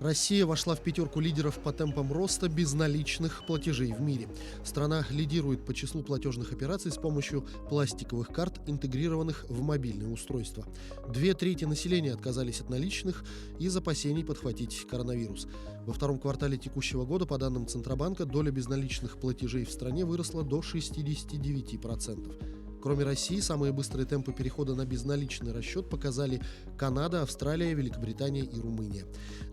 Россия вошла в пятерку лидеров по темпам роста безналичных платежей в мире. Страна лидирует по числу платежных операций с помощью пластиковых карт, интегрированных в мобильные устройства. 2/3 населения отказались от наличных из опасений подхватить коронавирус. Во втором квартале текущего года, по данным Центробанка, доля безналичных платежей в стране выросла до 69%. Кроме России, самые быстрые темпы перехода на безналичный расчет показали Канада, Австралия, Великобритания и Румыния.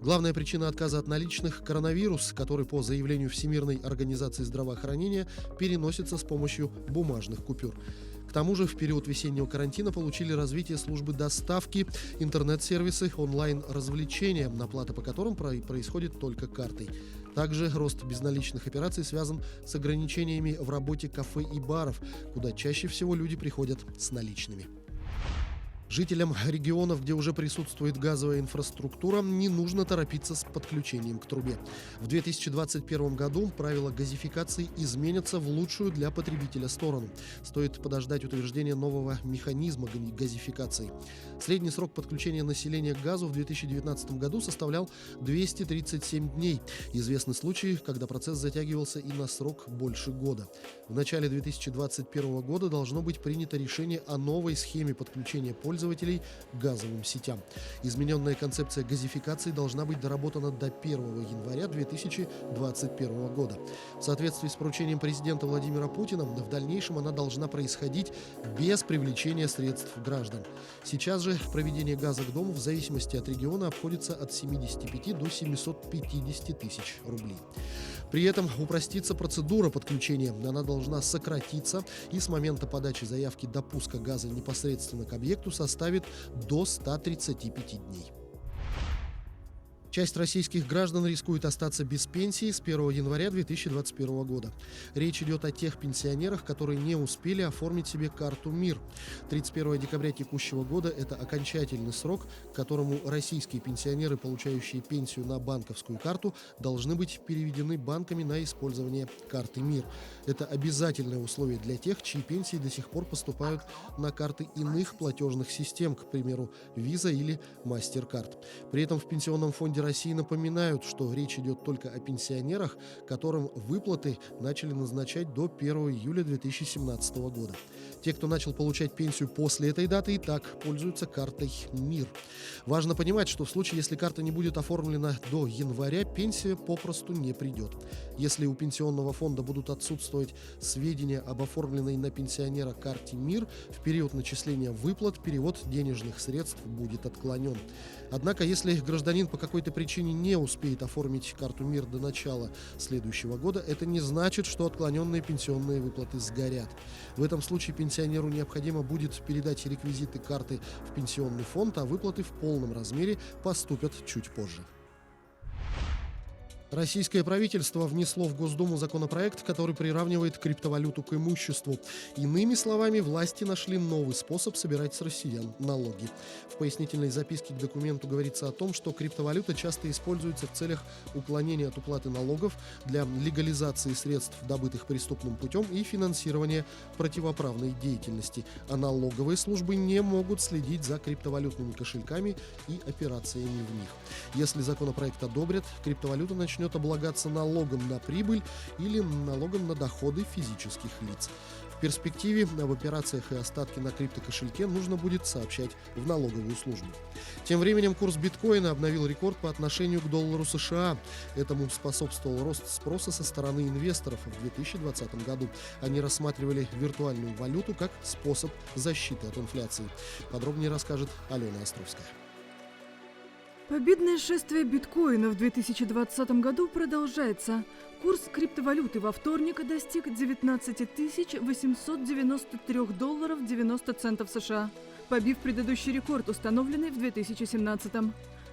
Главная причина отказа от наличных – коронавирус, который, по заявлению Всемирной организации здравоохранения, переносится с помощью бумажных купюр. К тому же в период весеннего карантина получили развитие службы доставки, интернет-сервисы, онлайн-развлечения, оплата по которым происходит только картой. Также рост безналичных операций связан с ограничениями в работе кафе и баров, куда чаще всего люди приходят с наличными. Жителям регионов, где уже присутствует газовая инфраструктура, не нужно торопиться с подключением к трубе. В 2021 году правила газификации изменятся в лучшую для потребителя сторону. Стоит подождать утверждения нового механизма газификации. Средний срок подключения населения к газу в 2019 году составлял 237 дней. Известны случаи, когда процесс затягивался и на срок больше года. В начале 2021 года должно быть принято решение о новой схеме подключения пользователей к газовым сетям. Измененная концепция газификации должна быть доработана до 1 января 2021 года. В соответствии с поручением президента Владимира Путина, в дальнейшем она должна происходить без привлечения средств граждан. Сейчас же проведение газа к дому в зависимости от региона обходится от 75 до 750 тысяч рублей. При этом упростится процедура подключения. Она должна сократиться и с момента подачи заявки допуска газа непосредственно к объекту составит до 135 дней. Часть российских граждан рискует остаться без пенсии с 1 января 2021 года. Речь идет о тех пенсионерах, которые не успели оформить себе карту МИР. 31 декабря текущего года – это окончательный срок, к которому российские пенсионеры, получающие пенсию на банковскую карту, должны быть переведены банками на использование карты МИР. Это обязательное условие для тех, чьи пенсии до сих пор поступают на карты иных платежных систем, к примеру, Visa или MasterCard. При этом в Пенсионном фонде России напоминают, что речь идет только о пенсионерах, которым выплаты начали назначать до 1 июля 2017 года. Те, кто начал получать пенсию после этой даты, и так пользуются картой МИР. Важно понимать, что в случае, если карта не будет оформлена до января, пенсия попросту не придет. Если у пенсионного фонда будут отсутствовать сведения об оформленной на пенсионера карте МИР, в период начисления выплат перевод денежных средств будет отклонен. Однако, если гражданин по какой-то причине не успеет оформить карту МИР до начала следующего года, это не значит, что отклоненные пенсионные выплаты сгорят. В этом случае пенсионеру необходимо будет передать реквизиты карты в пенсионный фонд, а выплаты в полном размере поступят чуть позже. Российское правительство внесло в Госдуму законопроект, который приравнивает криптовалюту к имуществу. Иными словами, власти нашли новый способ собирать с россиян налоги. В пояснительной записке к документу говорится о том, что криптовалюта часто используется в целях уклонения от уплаты налогов, для легализации средств, добытых преступным путем, и финансирования противоправной деятельности. А налоговые службы не могут следить за криптовалютными кошельками и операциями в них. Если законопроект одобрят, криптовалюта начнет облагаться налогом на прибыль или налогом на доходы физических лиц. В перспективе об операциях и остатке на криптокошельке нужно будет сообщать в налоговую службу. Тем временем курс биткоина обновил рекорд по отношению к доллару США. Этому способствовал рост спроса со стороны инвесторов в 2020 году. Они рассматривали виртуальную валюту как способ защиты от инфляции. Подробнее расскажет Алена Островская. Победное шествие биткоина в 2020 году продолжается. Курс криптовалюты во вторник достиг 19 893 долларов 90 центов США, побив предыдущий рекорд, установленный в 2017.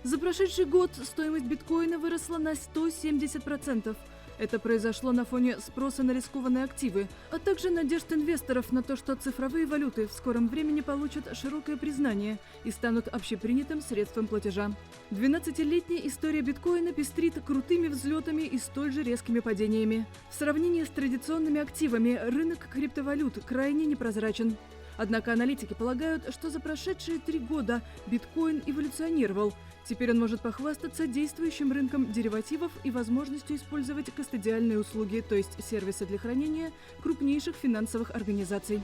За прошедший год стоимость биткоина выросла на 170%. Это произошло на фоне спроса на рискованные активы, а также надежд инвесторов на то, что цифровые валюты в скором времени получат широкое признание и станут общепринятым средством платежа. 12-летняя история биткоина пестрит крутыми взлетами и столь же резкими падениями. В сравнении с традиционными активами рынок криптовалют крайне непрозрачен. Однако аналитики полагают, что за прошедшие 3 года биткоин эволюционировал. Теперь он может похвастаться действующим рынком деривативов и возможностью использовать кастодиальные услуги, то есть сервисы для хранения крупнейших финансовых организаций.